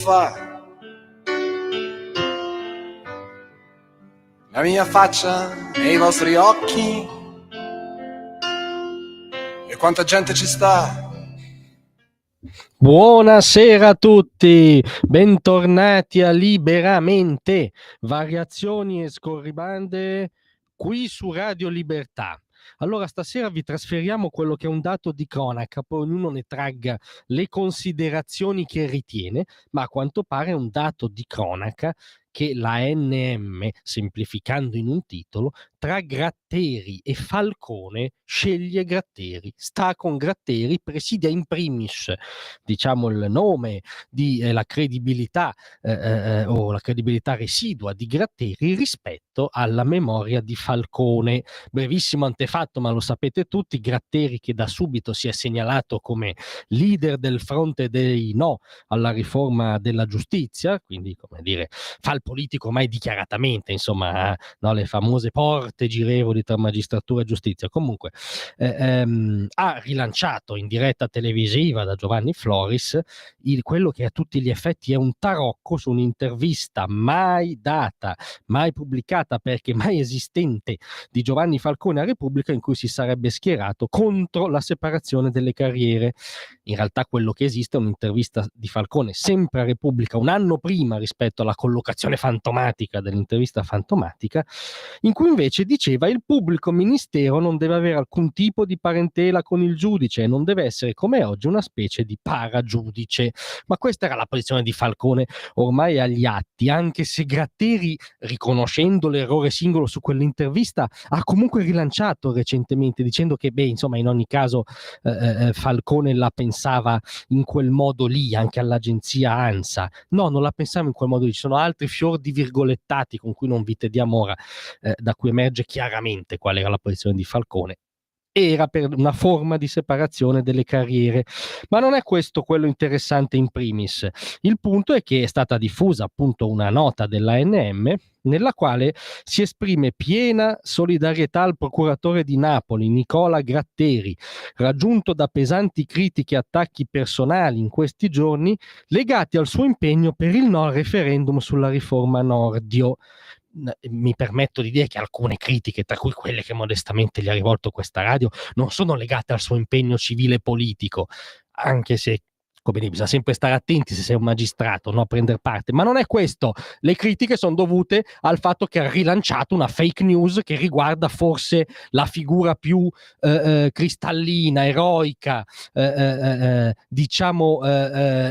fa la mia faccia e i vostri occhi e quanta gente ci sta. Buonasera a tutti, bentornati a Liberamente, variazioni e scorribande qui su Radio Libertà. Allora stasera vi trasferiamo quello che è un dato di cronaca, poi ognuno ne tragga le considerazioni che ritiene, ma a quanto pare è un dato di cronaca che la NM, semplificando in un titolo, tra Gratteri e Falcone sceglie Gratteri, sta con Gratteri, presidia in primis, diciamo, il nome di la credibilità o la credibilità residua di Gratteri rispetto alla memoria di Falcone. Brevissimo antefatto, ma lo sapete tutti, Gratteri che da subito si è segnalato come leader del fronte dei no alla riforma della giustizia, quindi come dire fa il politico ormai dichiaratamente, insomma, no? Le famose porte girevoli tra magistratura e giustizia. Comunque ha rilanciato in diretta televisiva da Giovanni Floris quello che a tutti gli effetti è un tarocco su un'intervista mai data, mai pubblicata perché mai esistente di Giovanni Falcone a Repubblica, in cui si sarebbe schierato contro la separazione delle carriere. In realtà quello che esiste è un'intervista di Falcone sempre a Repubblica un anno prima rispetto alla collocazione fantomatica dell'intervista fantomatica, in cui invece diceva: il pubblico ministero non deve avere alcun tipo di parentela con il giudice e non deve essere come oggi una specie di paragiudice. Ma questa era la posizione di Falcone ormai agli atti, anche se Gratteri, riconoscendo l'errore singolo su quell'intervista, ha comunque rilanciato recentemente dicendo che insomma in ogni caso Falcone la pensava in quel modo lì, anche all'agenzia ANSA. No, non la pensavo in quel modo lì, ci sono altri fior di virgolettati con cui non vi tediamo ora, da cui emerge chiaramente qual era la posizione di Falcone. Era per una forma di separazione delle carriere, ma non è questo quello interessante in primis. Il punto è che è stata diffusa appunto una nota dell'ANM nella quale si esprime piena solidarietà al procuratore di Napoli Nicola Gratteri, raggiunto da pesanti critiche e attacchi personali in questi giorni legati al suo impegno per il no al referendum sulla riforma Nordio. Mi permetto di dire che alcune critiche, tra cui quelle che modestamente gli ha rivolto questa radio, non sono legate al suo impegno civile e politico, anche se, come dire, bisogna sempre stare attenti se sei un magistrato, no, a prendere parte, ma non è questo. Le critiche sono dovute al fatto che ha rilanciato una fake news che riguarda forse la figura più cristallina, eroica, diciamo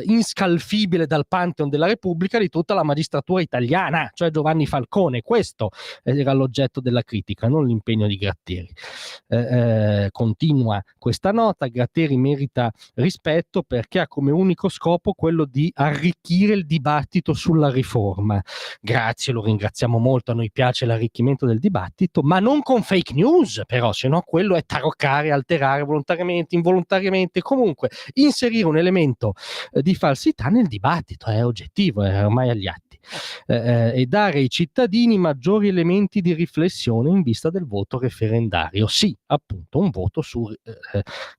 inscalfibile dal Pantheon della Repubblica di tutta la magistratura italiana, cioè Giovanni Falcone. Questo era l'oggetto della critica, non l'impegno di Gratteri. Continua questa nota: Gratteri merita rispetto perché ha come unico scopo quello di arricchire il dibattito sulla riforma. Grazie, lo ringraziamo molto, a noi piace l'arricchimento del dibattito, ma non con fake news, però, se no quello è taroccare, alterare volontariamente, involontariamente, comunque inserire un elemento di falsità nel dibattito, è oggettivo, è ormai agli atti. E dare ai cittadini maggiori elementi di riflessione in vista del voto referendario. Sì, appunto, un voto su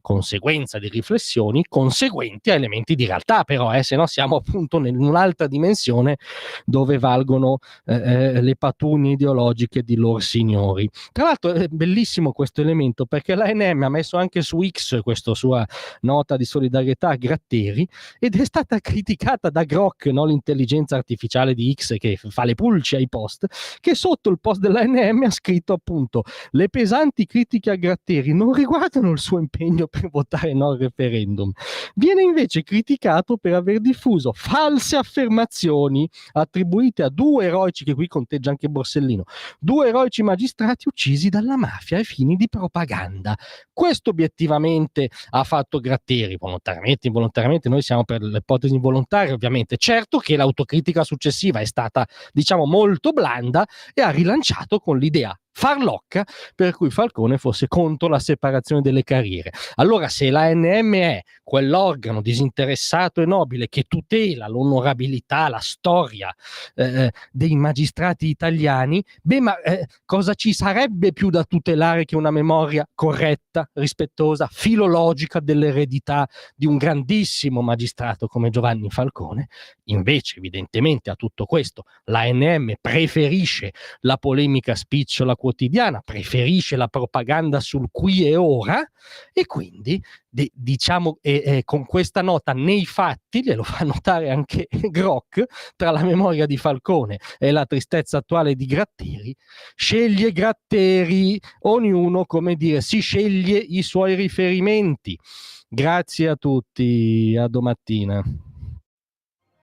conseguenza di riflessioni conseguenti a elementi di realtà, però, se no siamo appunto in un'altra dimensione dove valgono le pattugne ideologiche di lor signori. Tra l'altro è bellissimo questo elemento perché l'ANM ha messo anche su X questa sua nota di solidarietà a Gratteri ed è stata criticata da Grok, no? L'intelligenza artificiale di X che fa le pulci ai post, che sotto il post dell'ANM ha scritto appunto: le pesanti critiche a Gratteri non riguardano il suo impegno per votare no al referendum, viene invece criticato per aver diffuso false affermazioni attribuite a due eroici, che qui conteggia anche Borsellino, due eroici magistrati uccisi dalla mafia ai fini di propaganda. Questo obiettivamente ha fatto Gratteri, volontariamente, involontariamente. Noi siamo per l'ipotesi involontaria, ovviamente. Certo che l'autocritica successiva è stata, diciamo, molto blanda e ha rilanciato con l'idea farlocca per cui Falcone fosse contro la separazione delle carriere. Allora, se l'ANM è quell'organo disinteressato e nobile che tutela l'onorabilità, la storia dei magistrati italiani, cosa ci sarebbe più da tutelare che una memoria corretta, rispettosa, filologica dell'eredità di un grandissimo magistrato come Giovanni Falcone? Invece, evidentemente, a tutto questo l'ANM preferisce la polemica spicciola quotidiana, preferisce la propaganda sul qui e ora, e quindi diciamo con questa nota nei fatti, glielo fa notare anche Grock, tra la memoria di Falcone e la tristezza attuale di Gratteri, sceglie Gratteri, ognuno, come dire, si sceglie i suoi riferimenti. Grazie a tutti, a domattina.